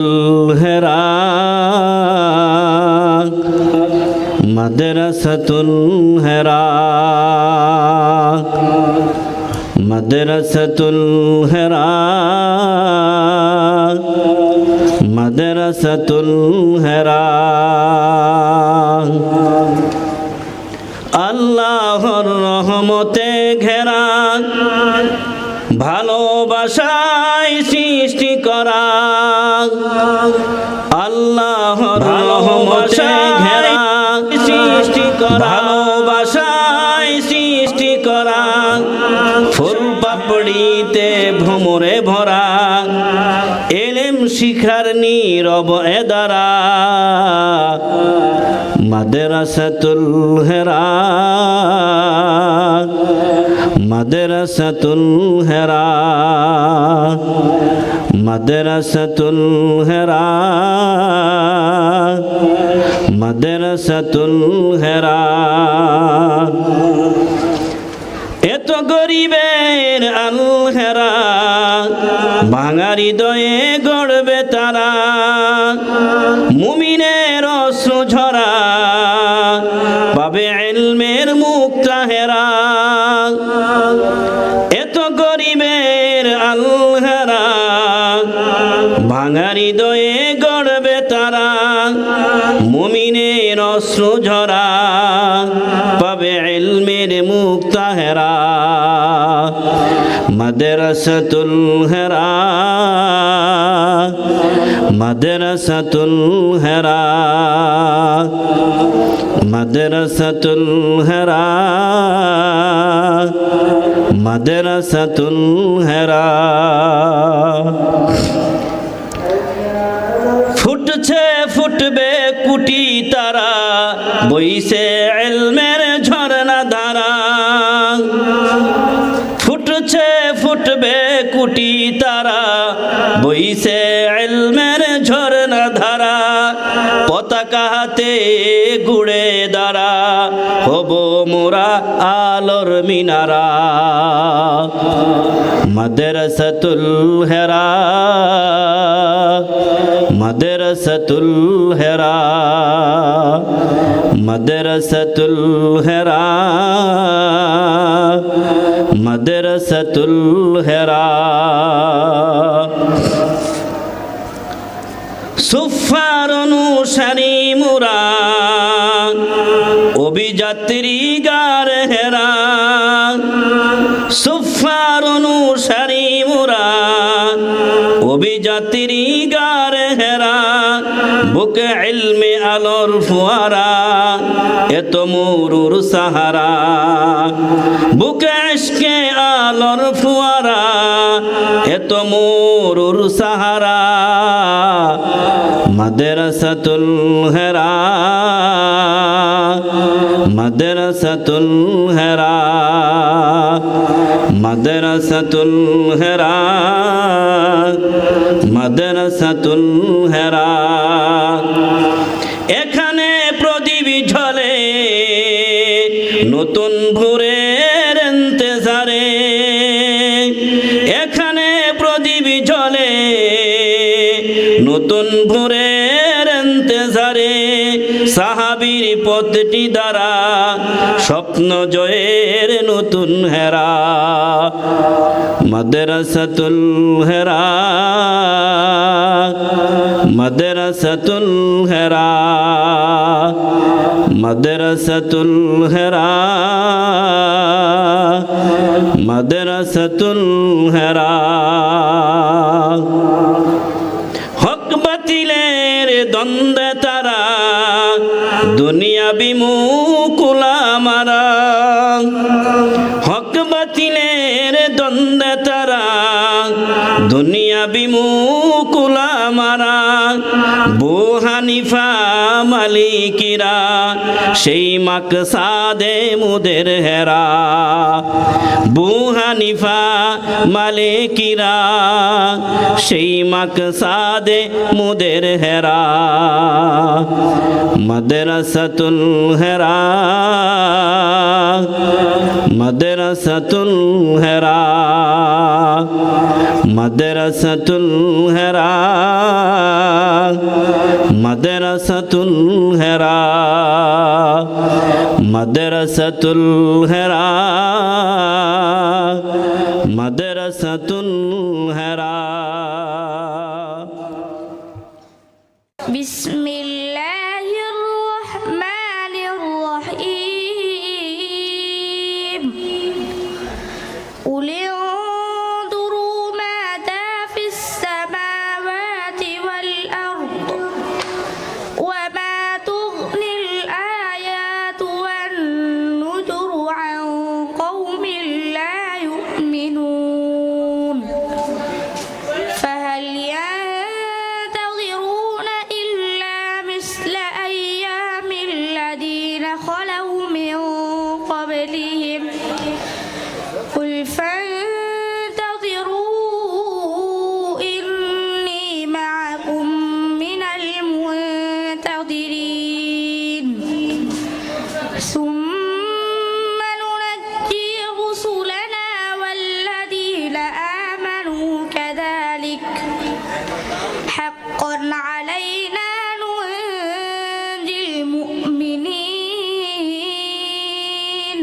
হেরা মাদ্রাসাতুল হেরা মাদ্রাসাতুল হেরা মাদ্রাসাতুল হেরা আল্লাহর রহমতে ঘেরা ভালোবাসায় সৃষ্টি করা আল্লাহর রহমতে ঘেরা সৃষ্টি করা ভালোবাসায় সৃষ্টি করা ফুল পাপড়িতে ভ্রমরে ভরা এলেম শিখার নীরব এদারা মাদ্রাসাতুল হেরা মাদ্রাসাতুল হেরা মাদ্রাসাতুল হেরা মাদ্রাসাতুল হেরা এত গরিবের আল হেরা ভাঙা হৃদয়ে গড়বে তারা মুমিনের অশ্রু ঝরা পাবে ইলমের মুক্তা হেরা এত গরিবের আল হেরা ভাঙা হৃদয়ে গড়বে তারা মুমিনের অশ্রু ঝরা পাবে ইলমের মুক্তা হেরা মাদ্রাসাতুল হেরা মাদ্রাসাতুল হেরা মাদ্রাসাতুল হেরা মাদ্রাসাতুল হেরা ফুটছে ফুটবে কুটি তারা বইছে ইলমের ঝরনা ধারা ফুটছে ফুটবে কুটি তারা বইছে ইলমের ঝরনা ধারা পতাকা হাতে গুড়ে দাঁড়া হব মোরা আলোর মিনারা মাদ্রাসাতুল হেরা মাদ্রাসাতুল হেরা মাদ্রাসাতুল হেরা মাদ্রাসাতুল হেরা সুফার অনুসারী মুরা অভিযাত্রী গার হেরা সুফার অনুসারী মুরা অভিযাত্রী গার হেরা বুকে ইলমে আলোর ফুয়ারা এত মুরুর সাহারা বুকে ইশকে আলোর ফুয়ারা এত মুরুর সাহারা মাদ্রাসাতুল হেরা মাদ্রাসাতুল হেরা মাদ্রাসাতুল হেরা মাদ্রাসাতুল হেরা এখানে প্রদীপ ঝলে নতুন ভোরের ইন্তজারে এখানে প্রদীপ ঝলে নতুন ভোরের ইন্তজারে সাহাবীর পথটি দ্বারা স্বপ্ন জয়ের নতুন হেরা মাদ্রাসাতুল হেরা মাদ্রাসাতুল হেরা মাদ্রাসাতুল হেরা মাদ্রাসাতুল হেরা হক বাতিলের দ্বন্দ্বে তারা দুনিয়া বিমুকুলা মারা হক বাতিলের দ্বন্দ্বে তারা দুনিয়া বিমুকুলা মারা বু হানিফা মালিকিরা সেই মাকসাদে মুদের হেরা বু হানিফা মালিকিরা সেই মাকসাদে মুদের হেরা মাদ্রাসাতুল হেরা মাদ্রাসাতুল হেরা মাদ্রাসাতুল হেরা মাদ্রাসাতুল হেরা মাদ্রাসাতুল হেরা মাদ্রাসাতুল হেরা বিসমিল্লাহির রহমানির রহিম قل انظروا ماذا في السماوات والأرض وما تغني الآيات والنذر عن قوم لا يؤمنون فهل ينتظرون إلا مثل أيام الذين خلوا من قبلهم قل فانتظروا إني معكم من المنتظرين ثم ننجي رسلنا والذين آمنوا كذلك حقا علينا ننجي المؤمنين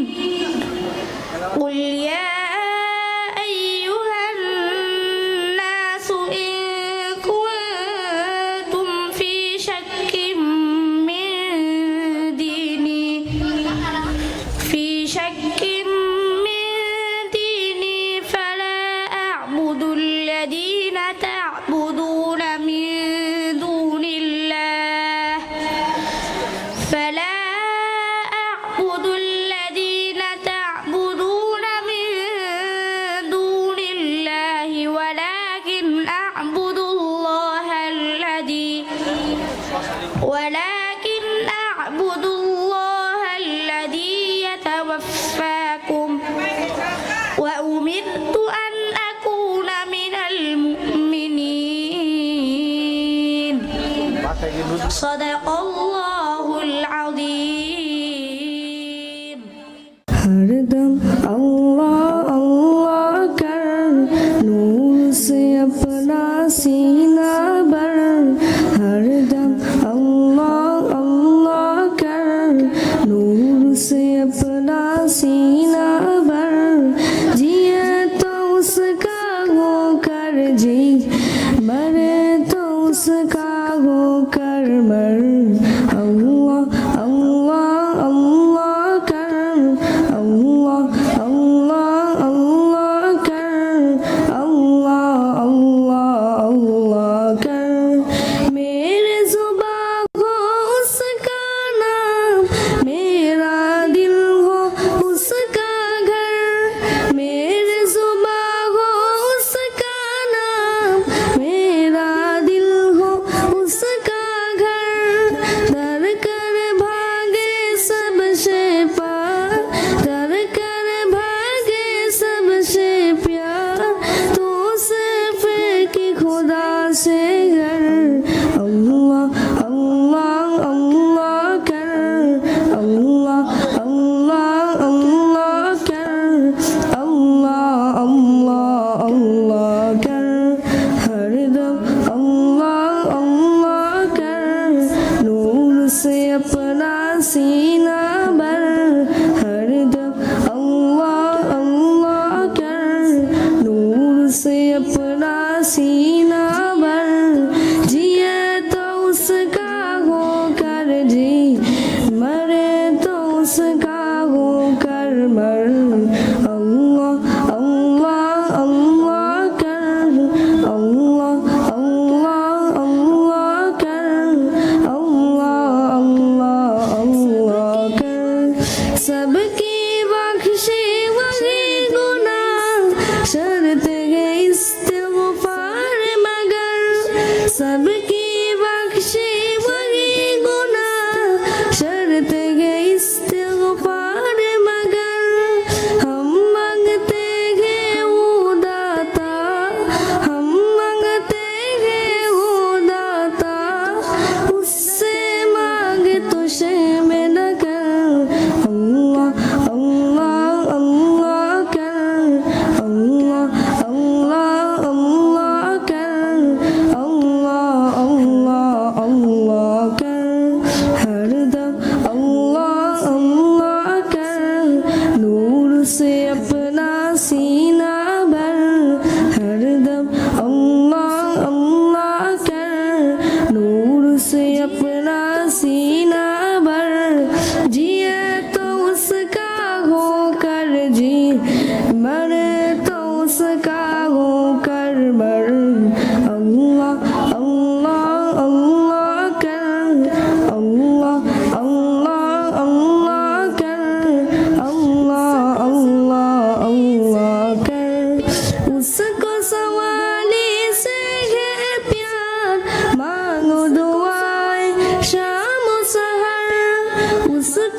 قل يا أيها الناس إن كنتم في شك من ديني فلا أعبد الذين تعبدون من دون الله ولكن أعبد الله الذي يتوفاكم وأمرت أن أكون من المؤمنين صدق الله العظيم हरदम अल्लाह अल्लाह कर नूर से अपना सीना भर हरदम अल्लाह अल्लाह कर नूर से अपना सीना भर जिए तो उसका हो कर जी मरे तो उसका हो कर मर अल्लाह अल्लाह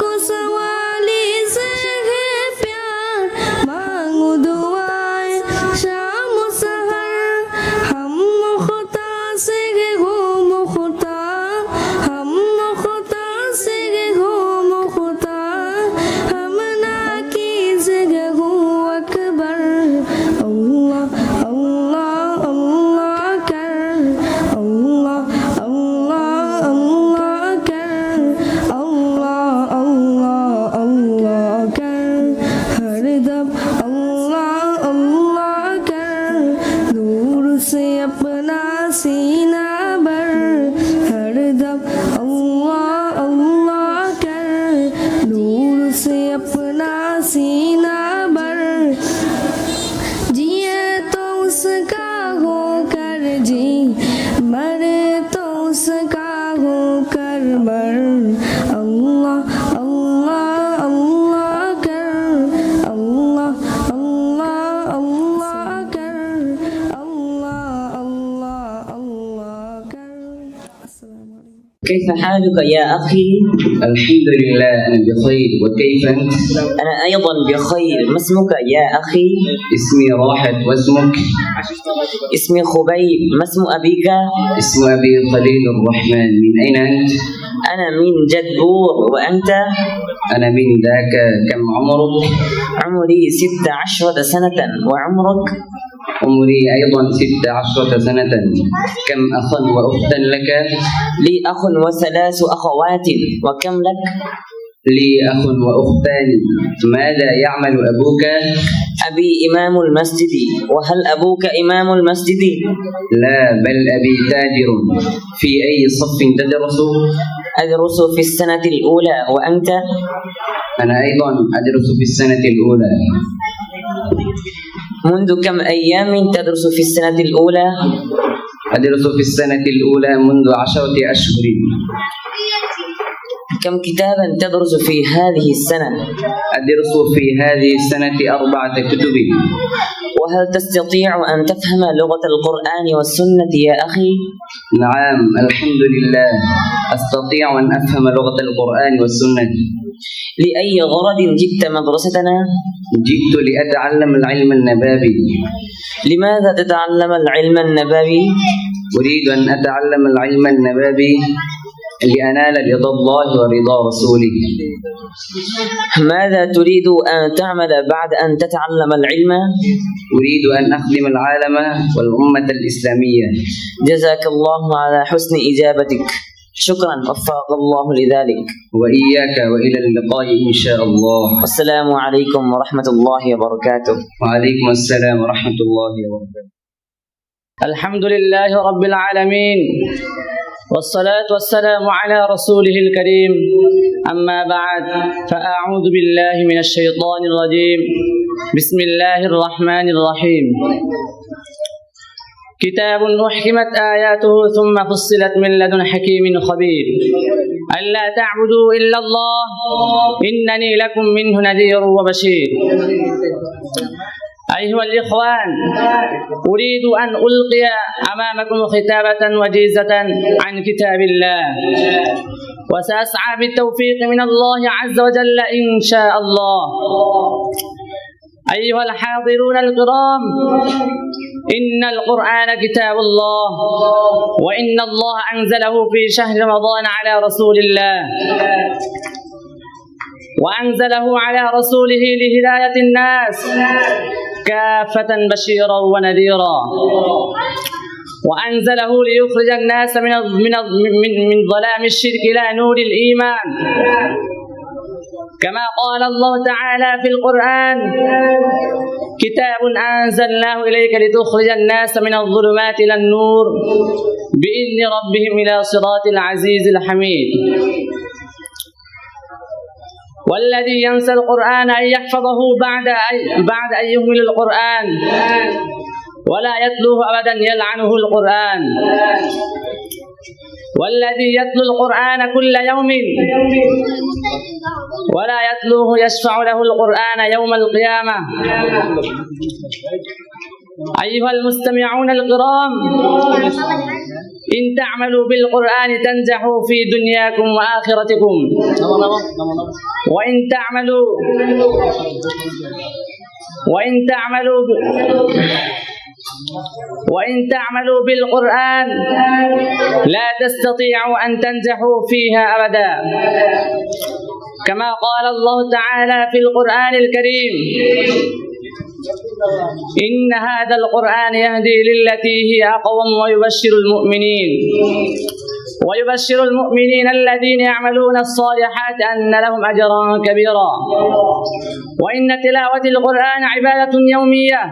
को सवाली से है प्यार, मांगू दुआएं शाम सहर। हम मुख्ता से हो मुख्ता, हम मुख्ता से हो मुख्ता, हम ना की जगह हो अकबर। अल्लाह अल्लाह अल्लाह कर, अल्लाह अल्लाह अल्लाह कर, अल्लाह अल्लाह अल्लाह कर, हरदम अल्लाह अल्लाह कर, नूर से अपना सीना भर। हरदम अल्लाह अल्लाह कर, नूर से अपना सीना भर। जिए तो उसका होकर जी, मरे तो उसका होकर मर। अल्लाह अल्लाह अल्लाह कर, अल्लाह अल्लाह अल्लाह कर, अल्लाह अल्लाह अल्लाह कर। अस्सलामु अलैकुम। كيف حالك يا أخي؟ الحمد لله أنا بخير، وكيف أنت؟ أنا أيضا بخير. ما اسمك يا أخي؟ اسمي راحت، واسمك؟ اسمي خبيب. ما اسم أبيك؟ اسم أبي خليل الرحمن. من أين أنت؟ أنا من جدبور. وأنت؟ أنا من ذاك. كم عمرك؟ عمري 16 سنة. وعمرك؟ عمري أيضا 16 سنة. كم أخا وأختا لك؟ لي أخ وثلاث أخوات. وكم لك؟ لي أخ وأختان. ماذا يعمل أبوك؟ أبي إمام المسجد. وهل أبوك إمام المسجد؟ لا، بل أبي تاجر. في أي صف تدرس؟ أدرس في السنة الأولى. وأنت؟ أنا أيضا أدرس في السنة الأولى. منذ كم أيام تدرس في السنة الأولى؟ أدرس في السنة الأولى منذ 10 أشهر. كم كتابا تدرس في هذه السنة؟ أدرس في هذه السنة 4 كتب. وهل تستطيع أن تفهم لغة القرآن والسنة يا أخي؟ نعم الحمد لله، أستطيع أن أفهم لغة القرآن والسنة. لأي غرض جئت مدرستنا؟ جئت لأتعلم العلم النبوي. لماذا تتعلم العلم النبوي؟ أريد أن أتعلم العلم النبوي لأنال رضا الله ورضا رسوله. ماذا تريد أن تعمل بعد أن تتعلم العلم؟ أريد أن أخدم العالم والأمة الإسلامية. جزاك الله على حسن إجابتك. شكرا، وفقك الله لذلك. وإياك، وإلى اللقاء إن شاء الله. والسلام عليكم ورحمة الله وبركاته. وعليكم السلام ورحمة الله وبركاته. الحمد لله رب العالمين، والصلاة والسلام على رسوله الكريم. أما بعد، فأعوذ بالله من الشيطان الرجيم. بسم الله الرحمن الرحيم. كتاب أحكمت آياته ثم فصلت من لدن حكيم خبير. ألا تعبدوا إلا الله إنني لكم منه نذير وبشير. أيها الإخوان، أريد أن ألقي أمامكم خطابة وجيزة عن كتاب الله، وسأسعى بالتوفيق من الله عز وجل إن شاء الله. أيها الحاضرون الكرام، إن القرآن كتاب الله، وإن الله أنزله في شهر رمضان على رسول الله، وأنزله على رسوله لهداية الناس كافة بشيرا ونذيرا، وأنزله ليخرج الناس من ظلام الشرك إلى نور الإيمان، كما قال الله تعالى في القرآن: كتاب أنزلناه إليك لتخرج الناس من الظلمات إلى النور بإذن ربهم إلى صراط العزيز الحميد. والذي ينسى القرآن أن يحفظه بعد أن يهمل القرآن ولا يتلوه أبدا يلعنه القرآن. والذي يتلو القرآن كل يوم ولا يتلوه يشفع له القرآن يوم القيامة. أيها المستمعون الكرام، إن تعملوا بالقرآن تنجحوا في دنياكم وآخرتكم وإن تعملوا بالقرآن لا تستطيعوا أن تنجحوا فيها أبدا، كما قال الله تعالى في القرآن الكريم: إن هذا القرآن يهدي للتي هي أقوم ويبشر المؤمنين الذين يعملون الصالحات أن لهم أجرا كبيرا. وإن تلاوة القرآن عبادة يومية،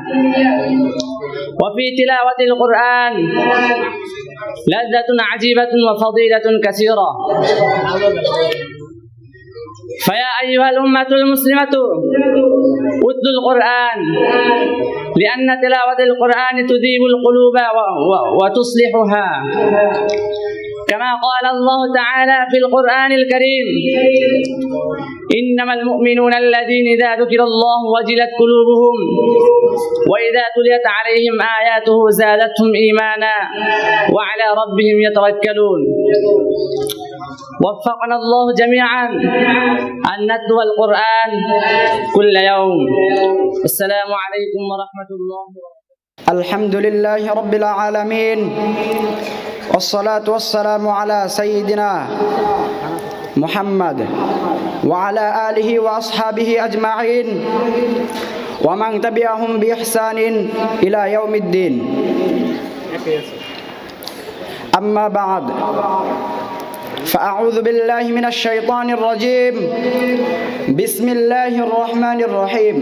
وفي تلاوة القرآن لذة عجيبة وفضيلة كثيرة. فيا أيها الأمة المسلمة اتلوا القرآن، لأن تلاوة القرآن تذيب القلوب وتصلحها، كما قال الله تعالى في القرآن الكريم: إنما المؤمنون الذين إذا ذكر الله وجلت قلوبهم وإذا تليت عليهم آياته زادتهم إيمانا وعلى ربهم يتوكلون. وفقنا الله جميعا أن نتلو القرآن كل يوم. السلام عليكم ورحمة الله وبركاته. الحمد لله رب العالمين، والصلاة والسلام على سيدنا محمد وعلى آله وأصحابه أجمعين ومن تبعهم بإحسان إلى يوم الدين. أما بعد، فأعوذ بالله من الشيطان الرجيم. بسم الله الرحمن الرحيم.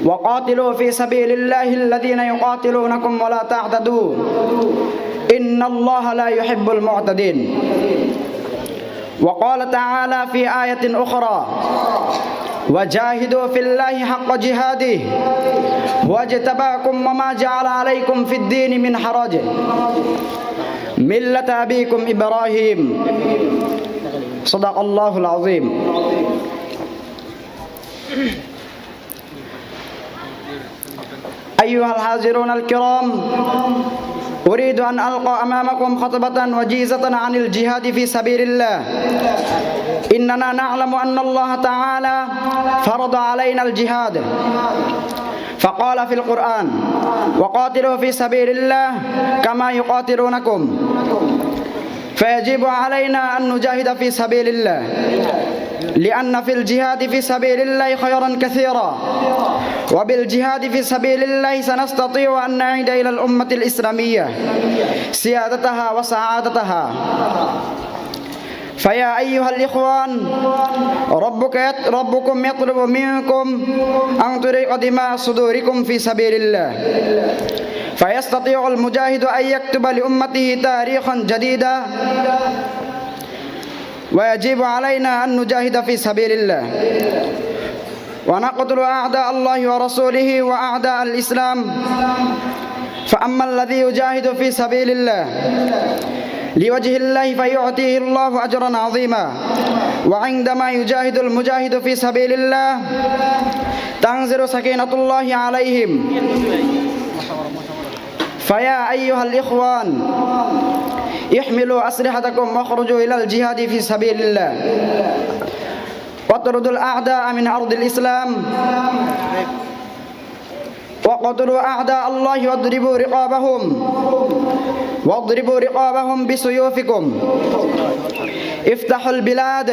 وقاتلوا في سبيل الله الذين يقاتلونكم ولا تعتدوا إن الله لا يحب المعتدين. وقال تعالى في آية أخرى: وجاهدوا في الله حق جهاده واجتباكم وما جعل عليكم في الدين من حرج ملة أبيكم إبراهيم. صدق الله العظيم. أيها الحاضرون الكرام، أريد أن ألقى أمامكم خطبة وجيزة عن الجهاد في سبيل الله. إننا نعلم أن الله تعالى فرض علينا الجهاد، فقال في القرآن: وقاتلوا في سبيل الله كما يقاتلونكم. فيجب علينا أن نجاهد في سبيل الله، لأن في الجهاد في سبيل الله خيرا كثيرا، وبالجهاد في سبيل الله سنستطيع أن نعيد إلى الأمة الإسلامية سيادتها وسعادتها. فيا أيها الإخوان، ربكم يطلب منكم أن تريق دماء صدوركم في سبيل الله، فيستطيع المجاهد أن يكتب لأمته تاريخا جديدا. ويجب علينا أن نجاهد في سبيل الله ونقتل أعداء الله ورسوله وأعداء الإسلام. فأما الذي يجاهد في سبيل الله لوجه الله فيعطيه الله أجرا عظيما، وعندما يجاهد المجاهد في سبيل الله تنزل سكينة الله عليهم. فيا أيها الإخوان، احملوا أسلحتكم واخرجوا إلى الجهاد في سبيل الله، واطردوا الأعداء من أرض الإسلام، وقتلوا أعداء الله واضربوا رقابهم بسيوفكم. افتحوا البلاد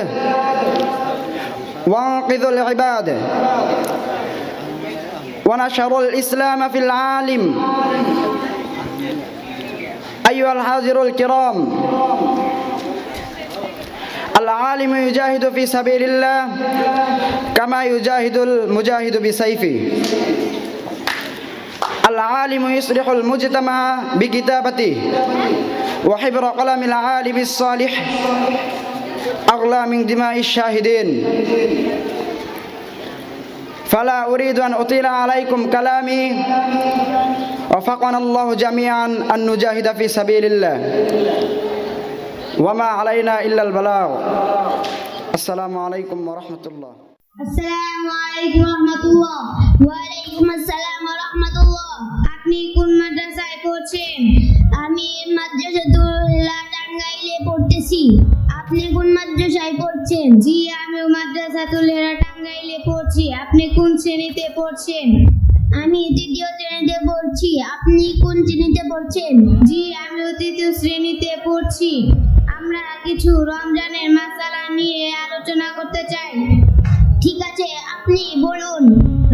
وانقذوا العباد، ونشروا الإسلام في العالم. أيها الحاضرون الكرام، العالم يجاهد في سبيل الله كما يجاهد المجاهد بسيفه. العالم يصلح المجتمع بكتابته، وحبر قلم العالم الصالح أغلى من دماء الشاهدين. فلا أريد أن أطيل عليكم كلامي، وفقنا الله جميعا أن نجاهد في سبيل الله، وما علينا إلا البلاغ. السلام عليكم ورحمة الله. السلام عليكم ورحمة الله। ওয়ালাইকুম আসসালাম ওয়া রাহমাতুল্লাহ। আপনি কোন মাদ্রাসায় পড়ছেন? আমি আমি মাদ্রাসাতুল হেরা টাঙ্গাইলে পড়তেছি। আপনি কোন মাদ্রাসায় পড়ছেন? জি, আমিও মাদ্রাসাতুল হেরা টাঙ্গাইলে পড়ছি। আপনি কোন শ্রেণীতে পড়ছেন? আমি তৃতীয় শ্রেণীতে পড়ছি। আপনি কোন শ্রেণীতে পড়ছেন? জি, আমিও তৃতীয় শ্রেণীতে পড়ছি। আমরা কিছু রমজানের মাসালা নিয়ে আলোচনা করতে চাই। ঠিক আছে, আপনি বলুন,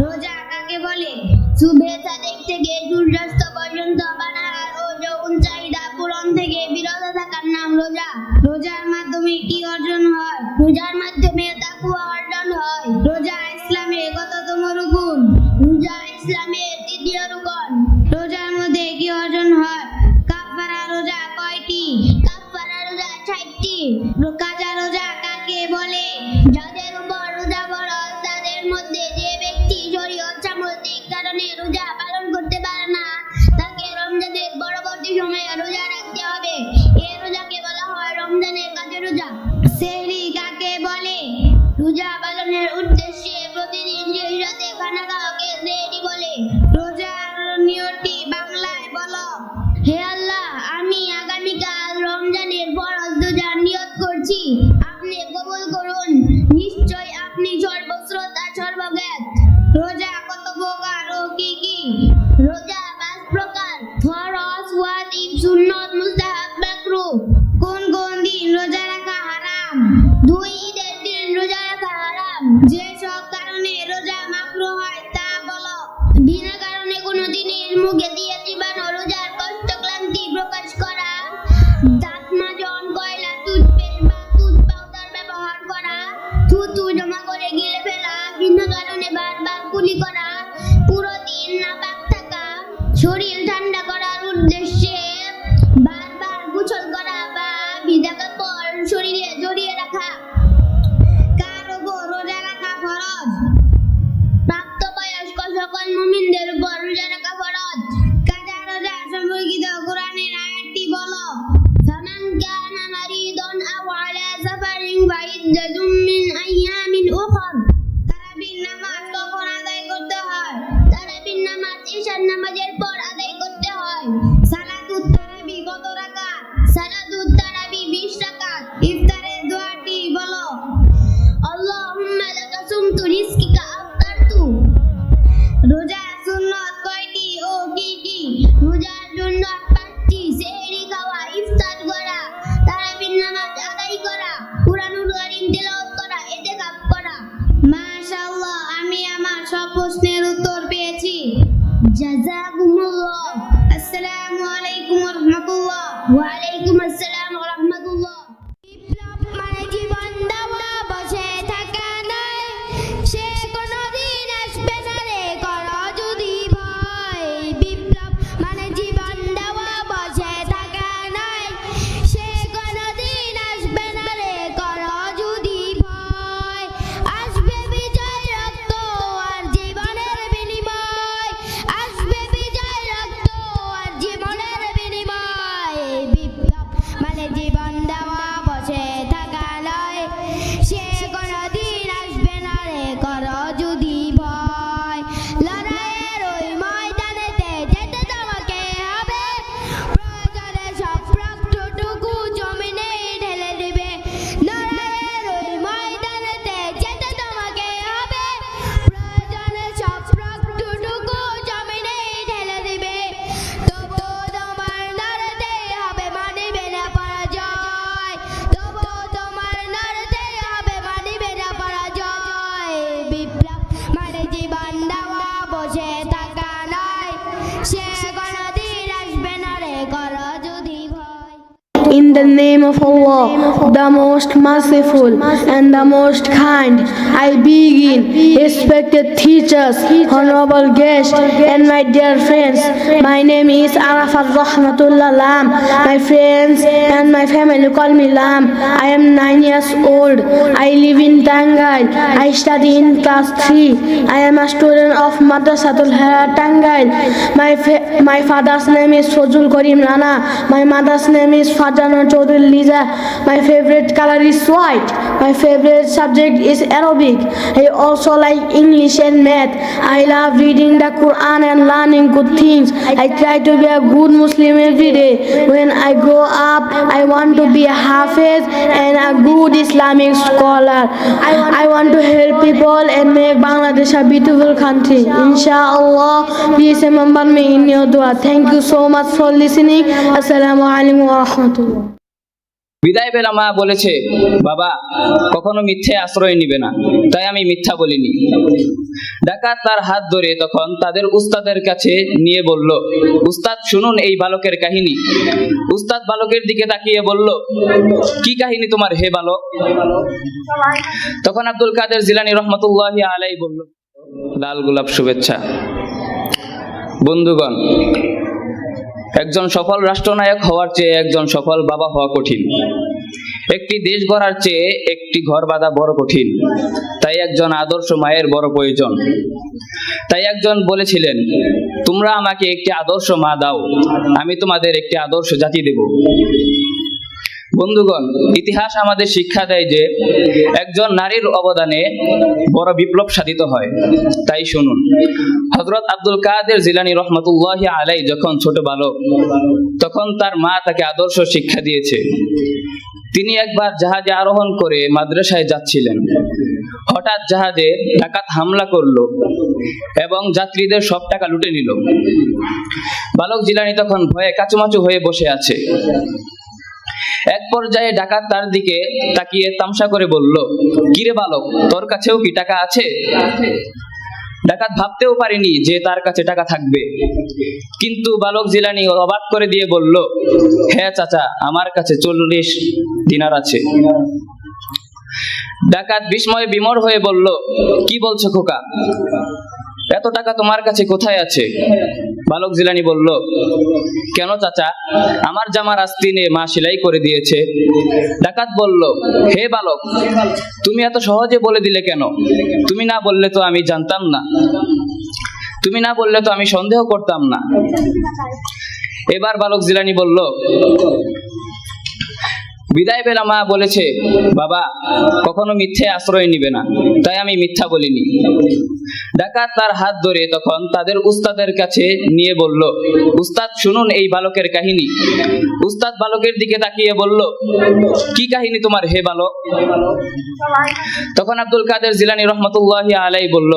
রোজা কাকে বলে? সুবহে সাদেক থেকে সূর্যাস্ত পর্যন্ত পানাহার ও যৌন চাহিদা পূরণ থেকে বিরত থাকার নাম রোজা। রোজার মাধ্যমে কি অর্জন হয়? রোজার মাধ্যমে তাকওয়া অর্জন হয়। রোজা ইসলামের কততম রুকুন? রোজা ইসলামের তৃতীয় রুকন। রোজার মধ্যে কি অর্জন হয়? কাফারা রোজা কয়টি? কাফারা রোজা 60টি। কাজা রোজা কাকে বলে? যাদের উপর রোজা ফরজ তাদের মধ্যে যে ব্যক্তি শরীয়ত সাম্প্রতিক কারণে রোজা পালন করতে পারে না তাকে রমজানের পরবর্তী সময়ে রোজা রাখতে হবে। এই রোজাকে বলা হয় রমজানের কাজা রোজা। সেহরি কাকে বলে? রোজা পালনের উদ্দেশ্যে প্রতিদিন যে রাতে খানা খাওয়াকে সেহরি বলে। রোজার নিয়তটি বাংলায় বলো। হে আল্লাহ, আমি আগামীকাল রমজানের ফরজ রোজার নিয়ত করছি, আপনি কবুল করুন। নিশ্চয় আপনি সর্বশ্রোতা সর্বজ্ঞাত। রোজা কত প্রকার ও কি কি? রোজা 5 প্রকার: ফরজ, ওয়াজিব, সুন্নত, মুস্তাহাব, মাকরুহ। কোন কোন দিন রোজা রাখা হারাম? 2 ঈদের দিন রোজা রাখা হারাম। যে সব কারণে রোজা মাকরুহ হয় তা বলো। বিনা কারণে কোনো দিনের মুখে দিয়ে চিবানো, রোজার কষ্ট ক্লান্তি প্রকাশ করা, দাঁত মাজন, কয়লা, টুথপেস্ট বা টুথ পাউডার ব্যবহার করা, থুতু জমা করে গিলে ফেলা, বিনা কারণে বারবার কুলি করা, পুরো দিন নাপাক থাকা, শরীর ঠান্ডা করার উদ্দেশ্যে বারবার গোসল করা বা ভিজা কাপড় শরীরে জড়িয়ে রাখা। কার উপর রোজা রাখা ফরজ? প্রাপ্তবয়স্ক সকল মুমিনদের উপর রোজা রাখা ফরজ। কাজা রোজা সম্পর্কিত কোরআনের আয়াতটি বলো। ফামান কানা মারিদান আও আলা সাফারিন ফাইদ্দাতুম মিন আইয়ামিন উখর। তারাবির নামাজ কখন আদায় করতে হয়? তারাবির নামাজ ইশার নামাজের পর আদায় করতে হয়। সালাতুত তারাবি কত রাকাত? সালাতুত তারাবি 20 রাকাত। ইফতারের দোয়াটি বলো। আল্লাহুম্মা লাকা সুমতু রিজকিকা আফতারতু। রোজার সুন্নাত কয়টি ও কি কি? রোজার জন্য 5টি: সেহরি খাওয়া, ইফতার করা, তারাবির নামাজ আদায় করা, কুরআনুল কারীম তেলাওয়াত করা, ইতিকাফ করা। মাশাআল্লাহ, আমি আমার সব প্রশ্নের উত্তর পেয়েছি। জাযাকুমুল্লাহ। আসসালামু আলাইকুম ওয়া রাহমাতুল্লাহ। ওয়া আলাইকুম আসসালাম ওয়া রাহমাতুল্লাহ। বিপ্লব মানে জীবন দেওয়া, বসে থাকা নয়, সে কোনোদিন আসবে না রে, করো যদি ভয়। বিপ্লব মানে জীবন দেওয়া, বসে থাকা নয়, সে কোনোদিন আসবে না রে, করো যদি ভয়। আসবে বিজয়, রক্ত আর জীবনের বিনিময়, আসবে বিজয়, রক্ত আর জীবনের বিনিময়। বিপ্লব মানে জীবন দেওয়া, বসে থাকা নয়, সে কোনোদিন আসবে না রে, করো যদি ভয়। লড়াইয়ের ওই ময়দানেতে যেতে তোমাকে হবে, প্রয়োজনে সব রক্তটুকু জমিনে ঢেলে দিবে। লড়াইয়ের ওই ময়দানেতে যেতে তোমাকে হবে, প্রয়োজনে সব রক্তটুকু জমিনে ঢেলে দিবে। তবুও তোমার লড়তেই হবে, মানিবে না পরাজয়। তবুও তোমার লড়তেই হবে, মানিবে না পরাজয়। বিপ্লব মানে জীবন দেওয়া, বসে থাকা নয়, সে কোনোদিন আসবে না রে, করো যদি ভয়। In the name of Allah, the most merciful and the most kind, I begin. Respected teachers, honorable guests, and my dear friends, my name is Arafat Rahmatullah Lam. My friends and my family call me Lam. I am 9 years old. I live in Tangail. I study in class 3. I am a student of Madrasatul Hera Tangail. My father's name is Fazul Karim Rana. My mother's name is Fajana Chaudhary. Nurul Liza. My favorite color is white. My favorite subject is Arabic. I also like English and math. I love reading the Quran and learning good things. I try to be a good Muslim every day. When I grow up, I want to be a Hafiz and a good Islamic scholar. I want to help people and make Bangladesh a beautiful country. Inshallah, please remember me in your dua. Thank you so much for listening. Assalamu alaikum wa rahmatullah. বিদায় বেলা মা বলেছে, বাবা কখনো মিথ্যে আশ্রয় নিবে না, তাই আমি মিথ্যা বলিনি। ডাকাত তার হাত ধরে তখন তাদের উস্তাদের কাছে নিয়ে বলল, উস্তাদ শুনুন এই বালকের কাহিনী। উস্তাদ বালকের দিকে তাকিয়ে বলল, কি কাহিনী তোমার হে বালক? তখন আব্দুল কাদের জিলানী রহমতুল্লাহি আলাইহি বলল, লাল গোলাপ শুভেচ্ছা। বন্ধুগণ, একজন সফল রাষ্ট্রনায়ক হওয়ার চেয়ে একজন সফল বাবা হওয়া কঠিন। একটি দেশ গড়ার চেয়ে একটি ঘর বাঁধা বড় কঠিন। তাই একজন আদর্শ মায়ের বড় প্রয়োজন। তাই একজন বলেছিলেন, তোমরা আমাকে একটি আদর্শ মা দাও, আমি তোমাদের একটি আদর্শ জাতি দেব। বন্ধুগণ, ইতিহাস আমাদের শিক্ষা দেয় যে একজন নারীর অবদানে বড় বিপ্লব সাধিত হয়। তাই শুনুন, হযরত আব্দুল কাদের জিলানী রহমতুল্লাহি আলাইহি যখন ছোট বালক, তখন তার মা তাকে আদর্শ শিক্ষা দিয়েছে। তিনি একবার জাহাজে আরোহণ করে মাদ্রাসায় যাচ্ছিলেন। হঠাৎ জাহাজে ডাকাত হামলা করলো এবং যাত্রীদের সব টাকা লুটে নিল। বালক জিলানী তখন ভয়ে কাচুমাচু হয়ে বসে আছে। এক পর্যায়ে ডাকাত তার দিকে তাকিয়ে তামসা করে বলল, কিরে বালক, তোর কাছেও কি টাকা আছে? ডাকাত ভাবতেও পারেনি যে তার কাছে টাকা থাকবে, কিন্তু বালক জিলানী অবাক করে দিয়ে বলল, হ্যাঁ চাচা, আমার কাছে 40 দিনার আছে। ডাকাত বিস্ময়ে বিমর হয়ে বলল, কি বলছো খোকা, এত টাকা তোমার কাছে কোথায় আছে? বালক জিলানী বলল, কেন চাচা, আমার জামার আস্তিনে মা সেলাই করে দিয়েছে। ডাকাত বলল, হে বালক, তুমি এত সহজে বলে দিলে কেন? তুমি না বললে তো আমি জানতাম না, তুমি না বললে তো আমি সন্দেহ করতাম না। এবার বালক জিলানী বলল, বিদায় বেলা মা বলেছে, বাবা কখনো মিথ্যে আশ্রয় নিবে না, তাই আমি মিথ্যা বলিনি। ডাকাত তার হাত ধরে তখন তাদের উস্তাদের কাছে নিয়ে বলল, উস্তাদ শুনুন এই বালকের কাহিনী। উস্তাদ বালকের দিকে তাকিয়ে বলল, কি কাহিনী তোমার হে বালক? তখন আব্দুল কাদের জিলানী রহমতুল্লাহি আলাইহি বলল,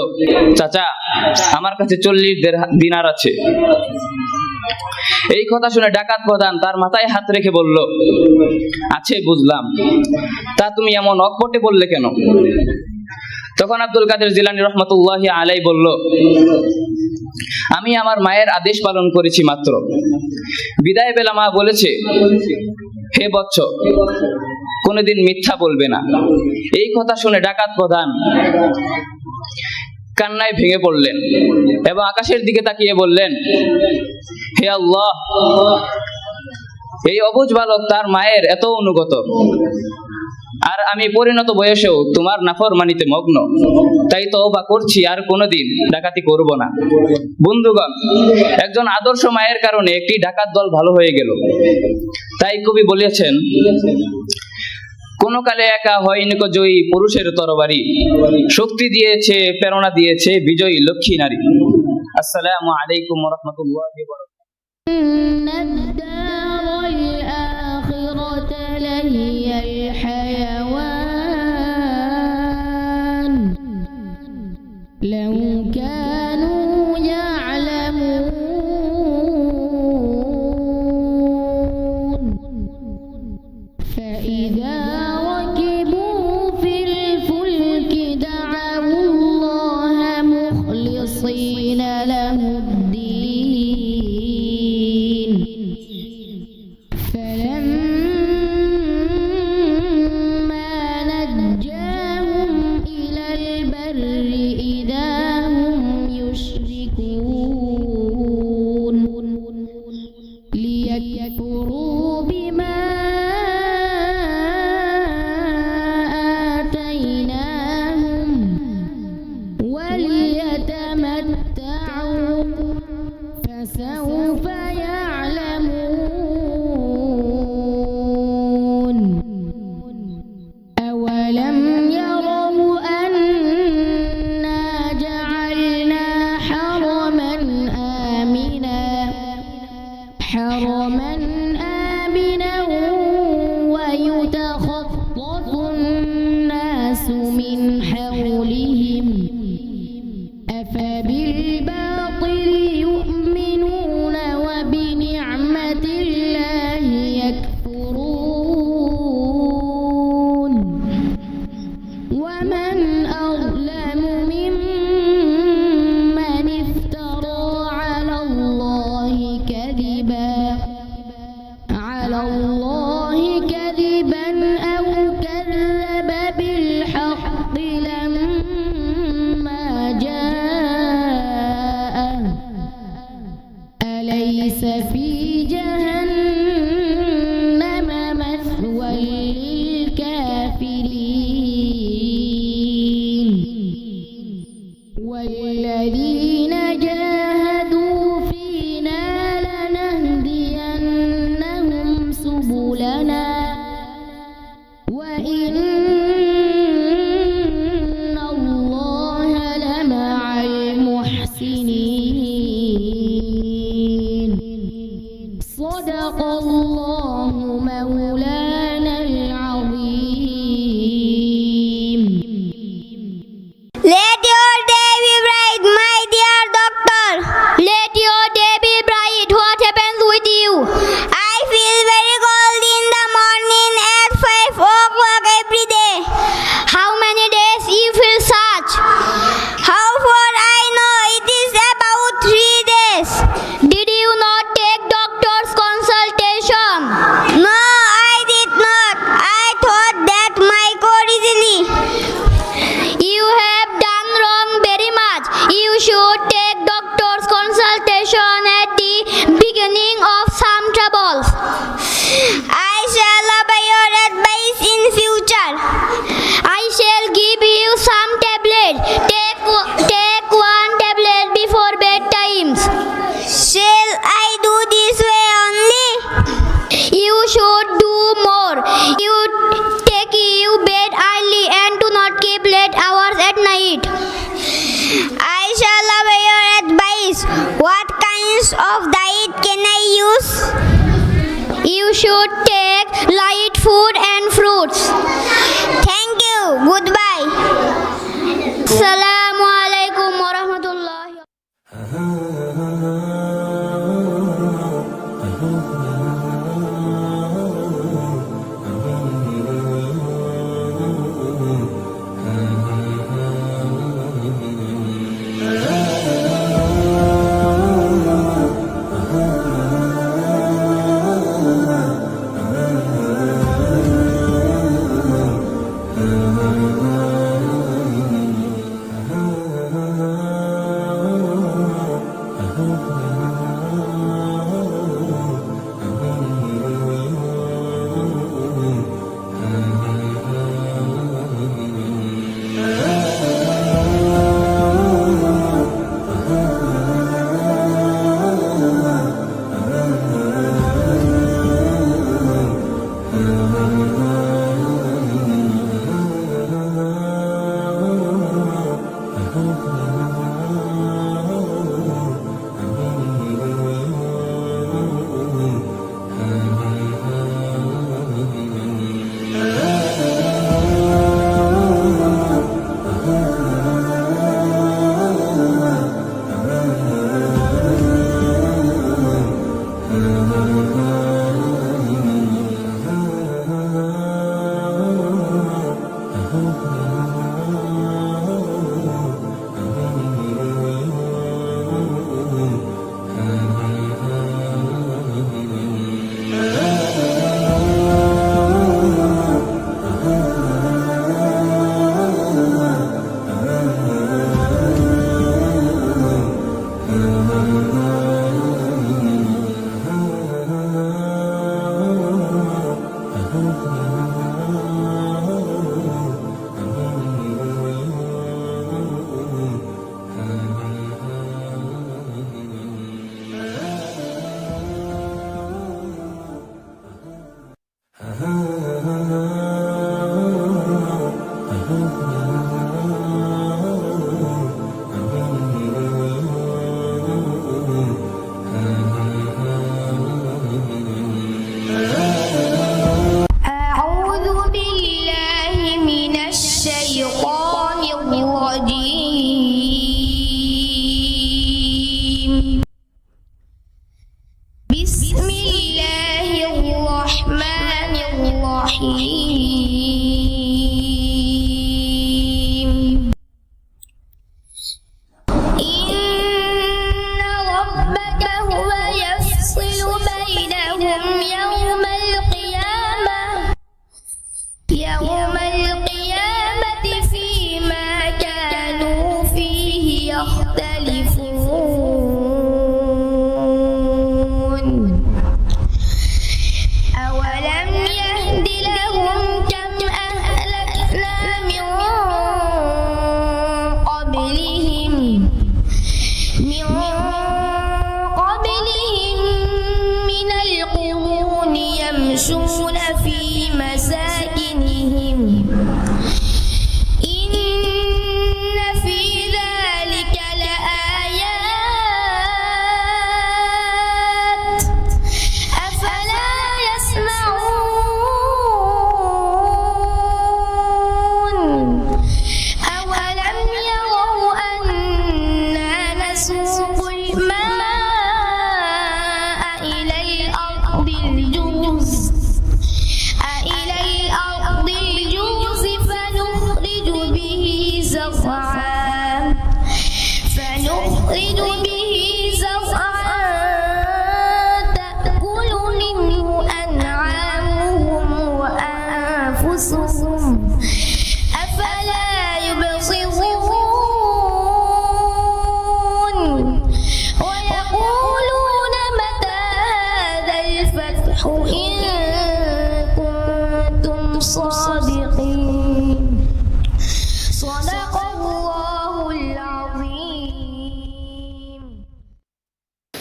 চাচা, আমার কাছে 40 দিনার আছে। এই কথা শুনে ডাকাত প্রধান তার মাথায় হাত রেখে বলল, আছে বুঝলাম, তা তুমি এমন অকপটে বললে কেন? তখন আব্দুল কাদের জিলানী রহমতুল্লাহি আলাইহি বলল, আমি আমার মায়ের আদেশ পালন করেছি মাত্র। বিদায় বেলা মা বলেছে, হে বৎস, কোনোদিন মিথ্যা বলবে না। এই কথা শুনে ডাকাত প্রধান কান্নায় ভেঙে পড়লেন এবং আকাশের দিকে তাকিয়ে বললেন, হে আল্লাহ, এই অবুঝ বালক তার মায়ের এত অনুগত, আর আমি পরিণত বয়সেও তোমার নাফরমানিতে মগ্ন। তাই তওবা করছি, আর কোনোদিন ডাকাতি করব না। বন্ধুগণ, একজন আদর্শ মায়ের কারণে একটি ডাকাত দল ভালো হয়ে গেল। তাই কবি বলেছেন, কোন কালে একা হয়নি কো জয়ী পুরুষের তরবারি, শক্তি দিয়েছে, প্রেরণা দিয়েছে বিজয়ী লক্ষ্মী নারী। আসসালামু আলাইকুম ওয়া রাহমাতুল্লাহি ওয়া ليكفروا بما should take light food and fruits. Thank you. Goodbye. Assalamu alaikum wa rahmatullahi.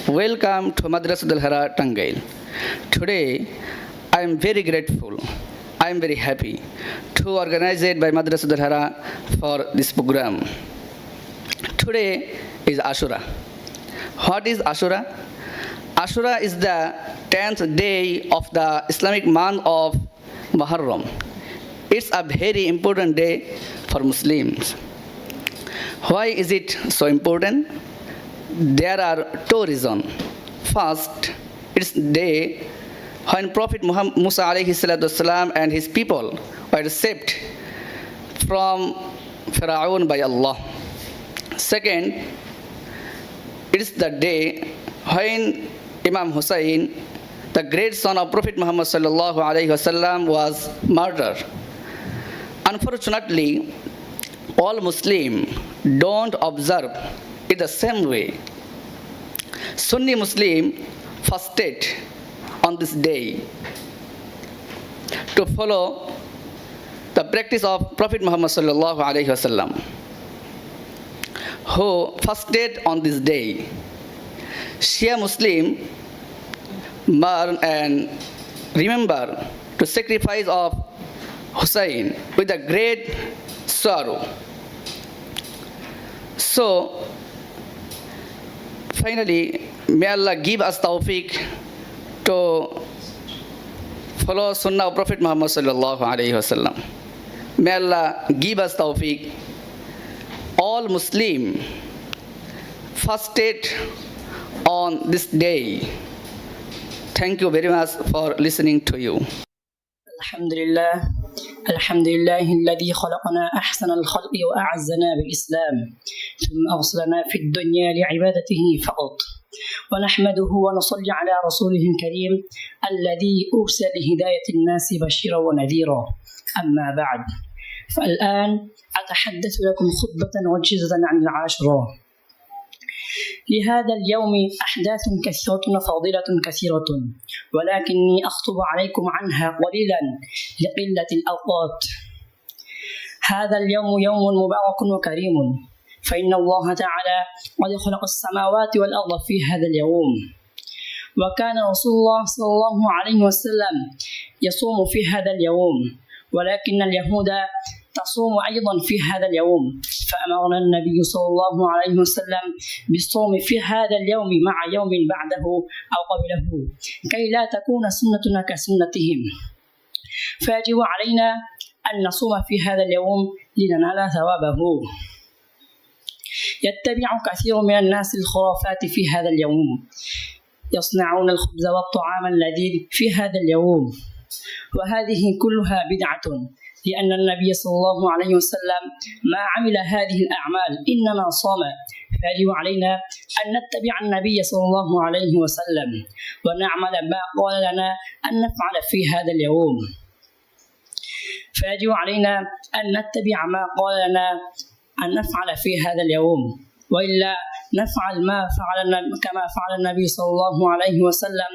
Welcome to Madrasatul Hara Tangail. Today, I am very grateful. I am very happy to organize it by Madrasatul Hara for this program. Today is Ashura. What is Ashura? Ashura is the 10th day of the Islamic month of Muharram. It's a very important day for Muslims. Why is it so important? There are two reasons. First, it's the day when Prophet Musa alayhi salatu wasalam and his people were saved from Pharaoh by Allah. Second, it is the day when Imam Hussein, the great son of Prophet Muhammad sallallahu alaihi wasallam, was murdered. Unfortunately, all Muslims don't observe it the same way. Sunni Muslim fasted on this day to follow the practice of Prophet Muhammad sallallahu alaihi wasallam, who fasted on this day. Shia Muslim mourn and remember to sacrifice of Hussein with a great sorrow. So, finally, may Allah give us tawfiq to follow Sunnah of Prophet Muhammad sallallahu alaihi wasallam. May Allah give us tawfiq. All Muslim fasted on this day. Thank you very much for listening to you. الحمد لله الذي خلقنا أحسن الخلق وأعزنا بالإسلام ثم أرسلنا في الدنيا لعبادته فقط ونحمده ونصلي على رسوله الكريم الذي أرسل لهداية الناس بشيرا ونذيرا. أما بعد، فالآن أتحدث لكم خطبة وجيزة عن العاشوراء. لهذا اليوم أحداث كثيرة وفضيلة كثيرة، ولكني أخطب عليكم عنها قليلا لقلة الأوقات. هذا اليوم يوم مبارك وكريم، فإن الله تعالى قد خلق السماوات والأرض في هذا اليوم، وكان رسول الله صلى الله عليه وسلم يصوم في هذا اليوم، ولكن اليهود تصوم أيضا في هذا اليوم، فأمرنا النبي صلى الله عليه وسلم بالصوم في هذا اليوم مع يوم بعده أو قبله كي لا تكون سنتنا كسنتهم، فيجب علينا أن نصوم في هذا اليوم لننال ثوابه. يتبع كثير من الناس الخرافات في هذا اليوم، يصنعون الخبز والطعام اللذيذ في هذا اليوم، وهذه كلها بدعة، لأن النبي صلى الله عليه وسلم ما عمل هذه الأعمال إنما صام، فيجب علينا أن نتبع النبي صلى الله عليه وسلم ونعمل ما قال لنا أن نفعل في هذا اليوم. فيجب علينا أن نتبع ما قال لنا أن نفعل في هذا اليوم، وإلا نفعل كما فعل النبي صلى الله عليه وسلم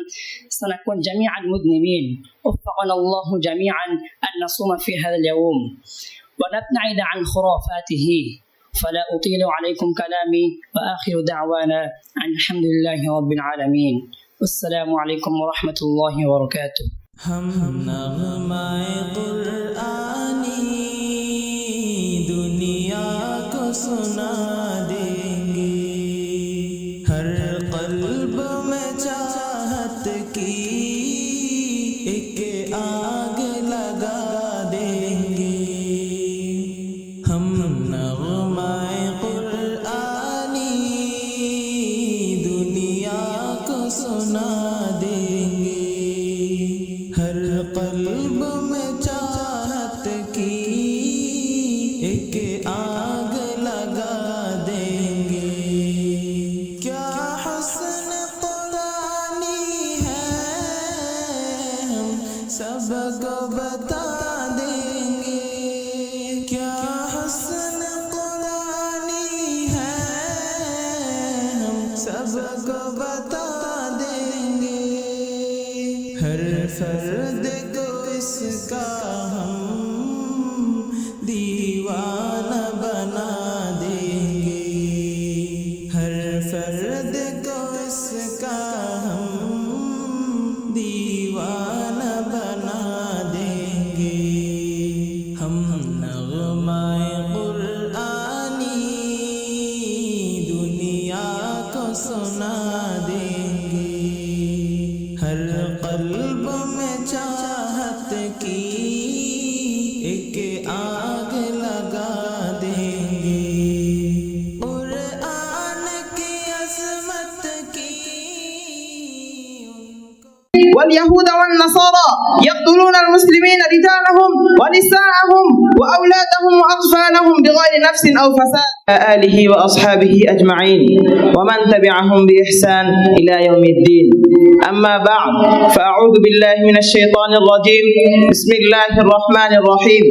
سنكون جميعا مذنبين. وفقنا الله جميعا أن نصوم في هذا اليوم ونبتعد عن خرافاته. فلا أطيل عليكم كلامي، وآخر دعوانا أن الحمد لله رب العالمين، والسلام عليكم ورحمة الله وبركاته. हम नग़्माए कुरआनी दुनिया को सुना देंगे, हर क़ल्ब में चाहत की एक आग लगा देंगे। हम नग़्माए कुरआनी दुनिया को सुना देंगे, हर क़ल्ब में चाहत की एक आग लगा देंगे। क्या हुस्न कुरानी है हम सबको बता देंगे, क्या हुस्न कुरानी है हम सबको बता देंगे। हर फर्द को इसका हम दीवाना बना देंगे, हर फर्द को इसका हम दीवाना बना देंगे। हम नग़्माए कुरआनी दुनिया को सुना देंगे, के आग लगा देंगे कुरान की अज़मत की واليهود والنصارى يقتلون المسلمين رجالهم ونساءهم وأولادهم وأطفالهم بغير نفس أو فساد آله وأصحابه أجمعين ومن تبعهم بإحسان إلى يوم الدين أما بعد فأعوذ بالله من الشيطان الرجيم بسم الله الرحمن الرحيم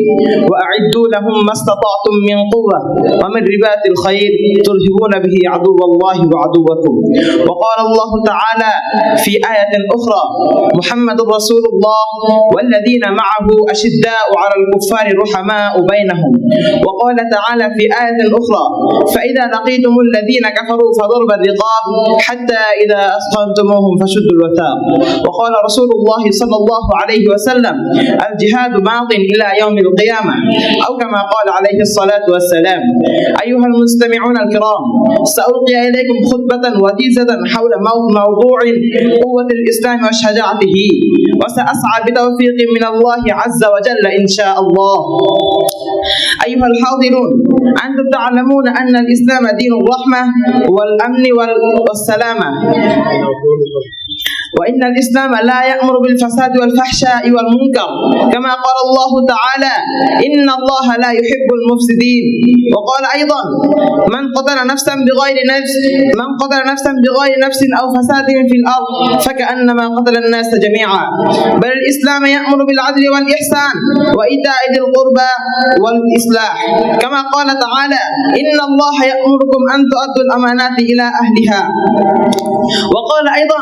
وأعدوا لهم ما استطعتم من قوة ومن رباط الخير ترهبون به عدو الله وعدوكم وقال الله تعالى في آية أخرى محمد رسول الله والذين معه أشداء على الكفار رحماء بينهم وقال تعالى في آية أخرى فإذا لقيتم الذين كفروا فضرب الرقاب حتى إذا أثخنتموهم فشدوا الوثاق وقال رسول الله صلى الله عليه وسلم الجهاد ماض إلى يوم القيامة أو كما قال عليه الصلاة والسلام أيها المستمعون الكرام سألقي إليكم خطبة وجيزة حول موضوع قوة الإسلام وشجاعته وسأسعى بتوفيق من الله عز وجل إن شاء الله أيها الحاضرون أنتم تعلمون أن الإسلام دين الرحمة والأمن والسلامة وإن الإسلام لا يأمر بالفساد والفحشاء والمنكر كما قال الله تعالى إن الله لا يحب المفسدين وقال أيضا من قتل نفسا بغير نفس أو فساد في الأرض فكأنما قتل الناس جميعا بل الإسلام يأمر بالعدل والإحسان وإيتاء ذي القربى والإصلاح كما قال تعالى إن الله يأمركم أن تؤدوا الأمانات إلى أهلها وقال أيضا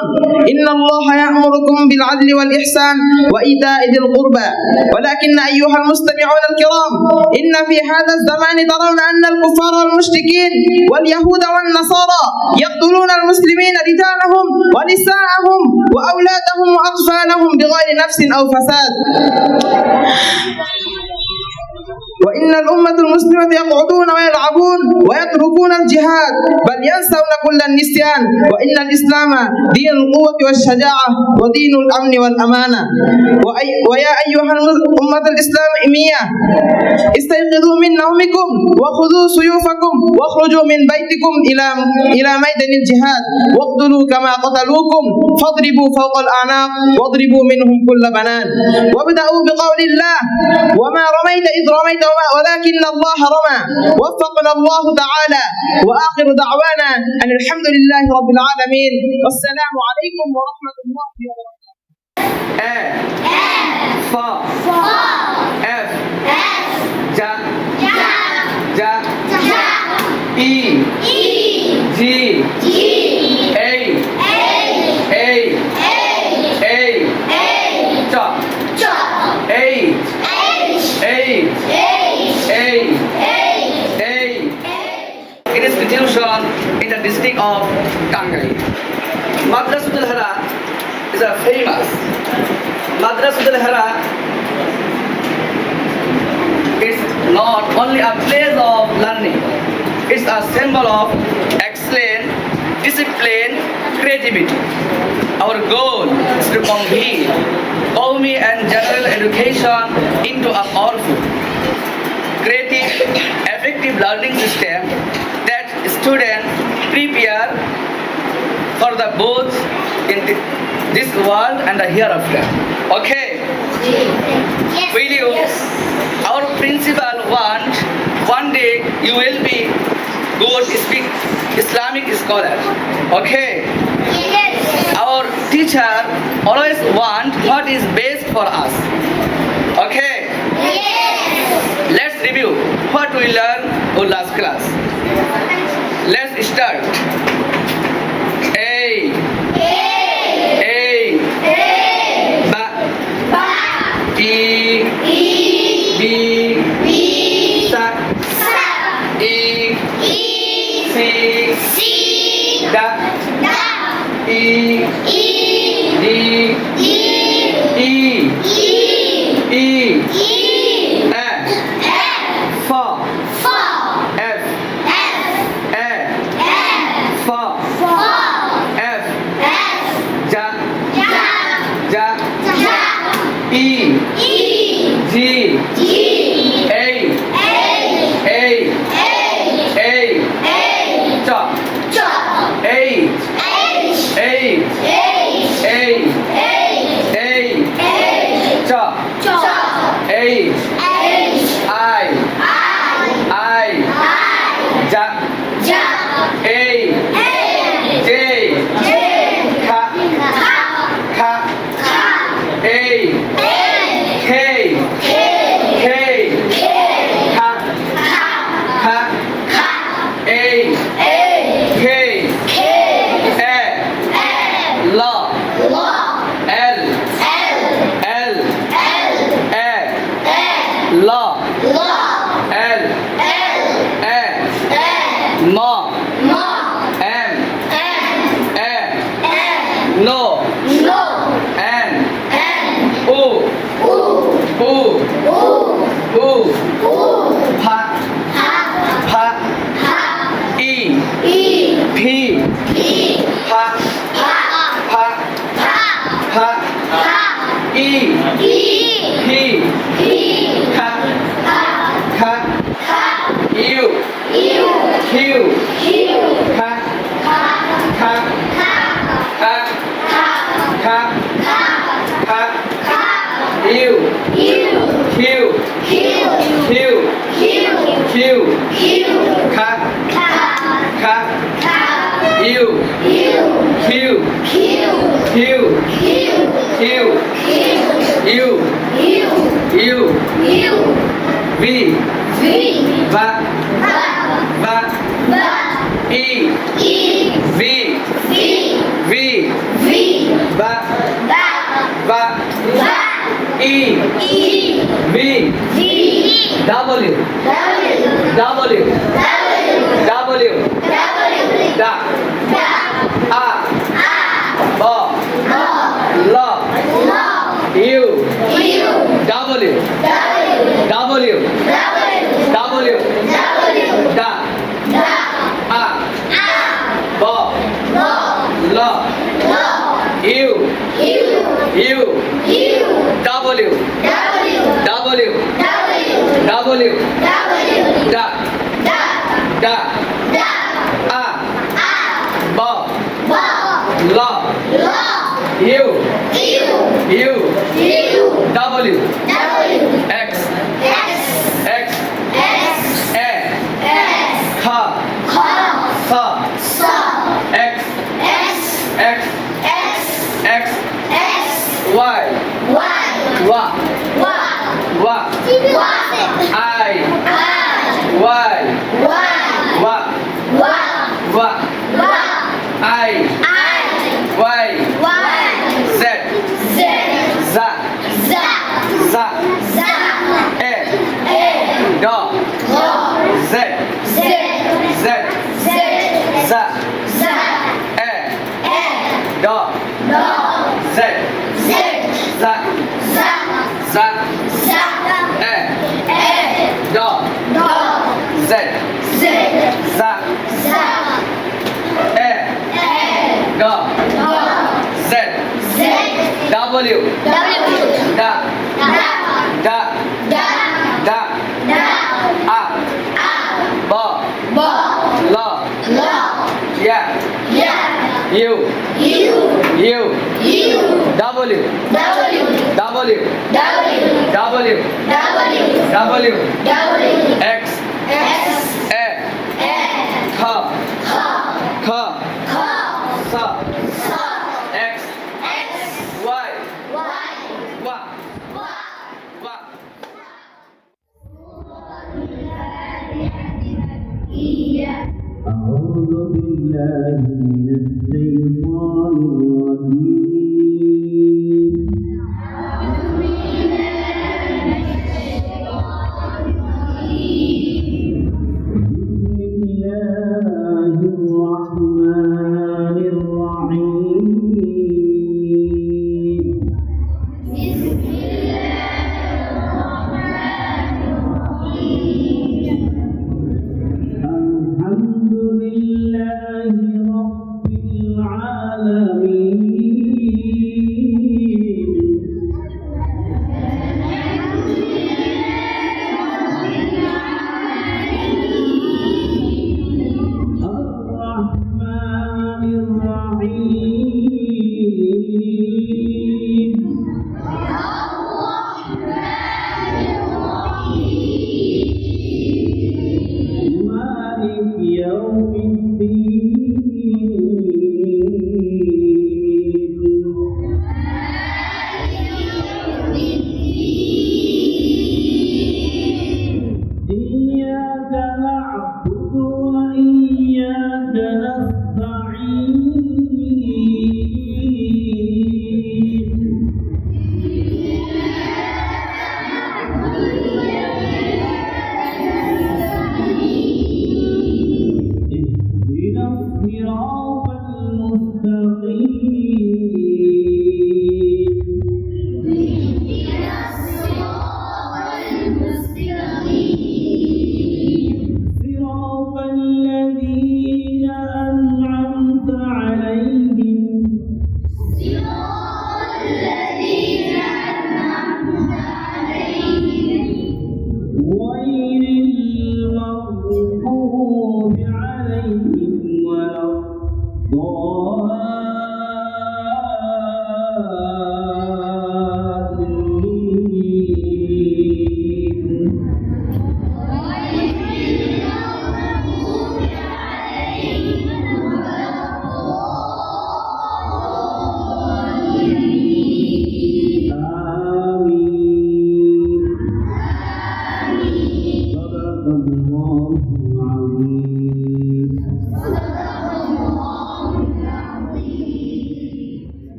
إن الله يأمركم بالعدل والإحسان وإيتاء ذي القربى ولكن أيها المستمعون الكرام إن في هذا الزمان ترون أن الكفار والمشركين واليهود والنصارى يقتلون المسلمين رجالهم ونساءهم وأولادهم وأطفالهم بغير نفس أو فساد وإن الأمة المسلمة يقعدون ويلعبون ويتركون الجهاد بل ينسون كل النسيان وإن الإسلام دين القوة والشجاعة ودين الأمن والأمانة ويا أيها الأمة الإسلامية استيقظوا من نومكم وخذوا سيوفكم واخرجوا من بيتكم إلى ميدان الجهاد واقتلوا كما قتلوكم فاضربوا فوق الأعناق واضربوا منهم كل بنان وابدأوا بقول الله وما رميت إذ رميت ولكن الله رمى وفقنا الله تعالى وآخر دعوانا أن الحمد لله رب العالمين والسلام عليكم ورحمة الله It is institution in the district of Kangai. Madrasatul Hara is a famous. Madrasatul Hara is not only a place of learning, it's a symbol of excellence, discipline, creativity. Our goal is to convey Qawmi and general education into a powerful, creative, effective learning system that students prepare for the both in this world and the hereafter. Okay? Yes. Will you? Yes. Our principal want one day you will be good speak Islamic scholar. Okay? Yes. Our teacher always want what is best for us. Okay? Yes. Let's review what we learned in last class. Let's start. A. Ba. E. B. Sa. E. C. Da. E. D. E. F. F. Ja. E. G. La. L. A. Ma. M. A. No. N. O. Pa. E. P. Pa. E. P. Ka. U. Q. Ka. U. Q. Ka. U. Q. U. V. Va. E. V. Va. E. V. W. Da. A. Ba. La. U. W. Da. A. Ba. La. U. W. Da. A. Ba. La. U. W. X. A. Kha. Sa. X. Y. Wa. I. Y. Wa. I. Y. Z. Za. A. Da. Z. Za. A. Da. Z. Za. A. Da. Z. Za. A. Da. Z. W. Da. A. Ba. La. Ya. U. W. X. A. Kha. Sa. X. Y. Wa. أعوذ بالله من الشيطان الرجيم بسم الله الرحمن الرحيم الحمد لله رب العالمين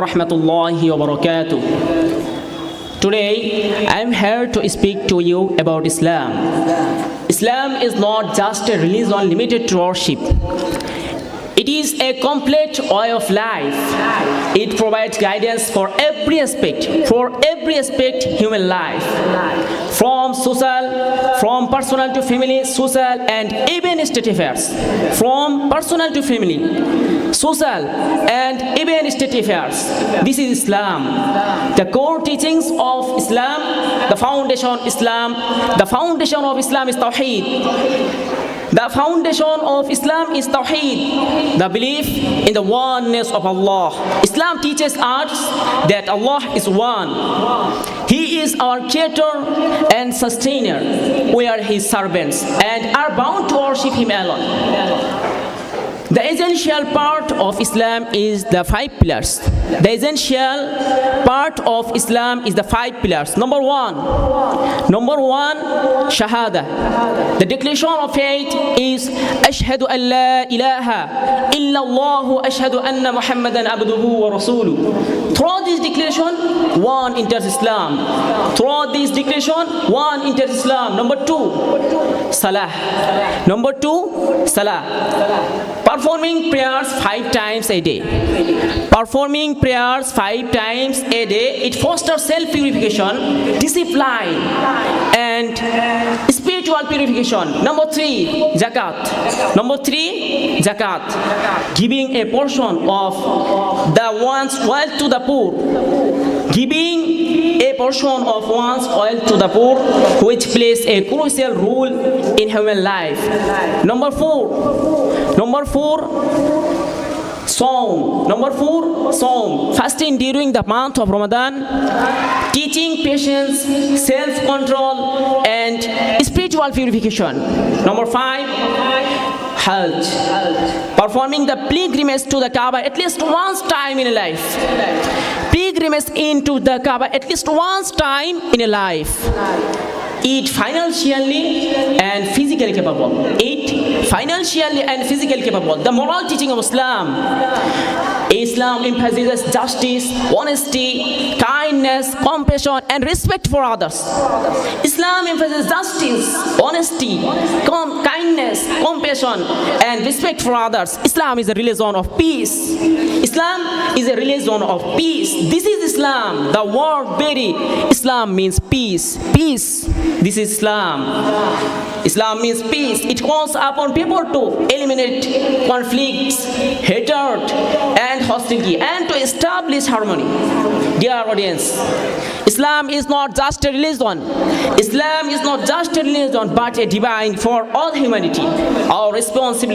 Rahmatullahi wa barakatuh. Today, I am here to speak to you about Islam. Islam is not just a religion limited to worship. It is a complete way of life. It provides guidance for every aspect human life. From personal to family, social and even state affairs. From personal to family, social and even state affairs. This is Islam. The core teachings of Islam, the foundation of Islam is Tawheed. The foundation of Islam is Tawheed, the belief in the oneness of Allah. Islam teaches us that Allah is one. He is our creator and sustainer. We are His servants and are bound to worship Him alone. The essential part of Islam is the 5 pillars. The essential part of Islam is the 5 pillars. Number one, Shahada. The declaration of faith is Ashhadu an la ilaha illallah ashhadu anna Muhammadan abduhu wa rasuluh. Through this declaration, one enters Islam. Number 2, Salah. Performing prayers 5 times a day. It fosters self-purification, discipline, and spiritual purification. Number 3, Zakat. Giving a portion of one's wealth to the poor. Which plays a crucial role in human life. Number 4, Saum. Fasting during the month of Ramadan, teaching patience, self-control, and spiritual purification. Number 5, Hajj. Performing the pilgrimage to the Kaaba at least once time in a life. It financially and physically capable. The moral teaching of Islam emphasizes justice, honesty, kindness, compassion, and respect for others. Islam emphasizes justice, honesty, kindness, compassion, and respect for others. Islam is a religion of peace. This is Islam. The word very Islam means peace. This is Islam. Islam means peace. It calls upon people to eliminate conflicts, hatred, and hostility, and to establish harmony. Dear audience, Islam is not just a religion. But a divine for all humanity. Our responsibility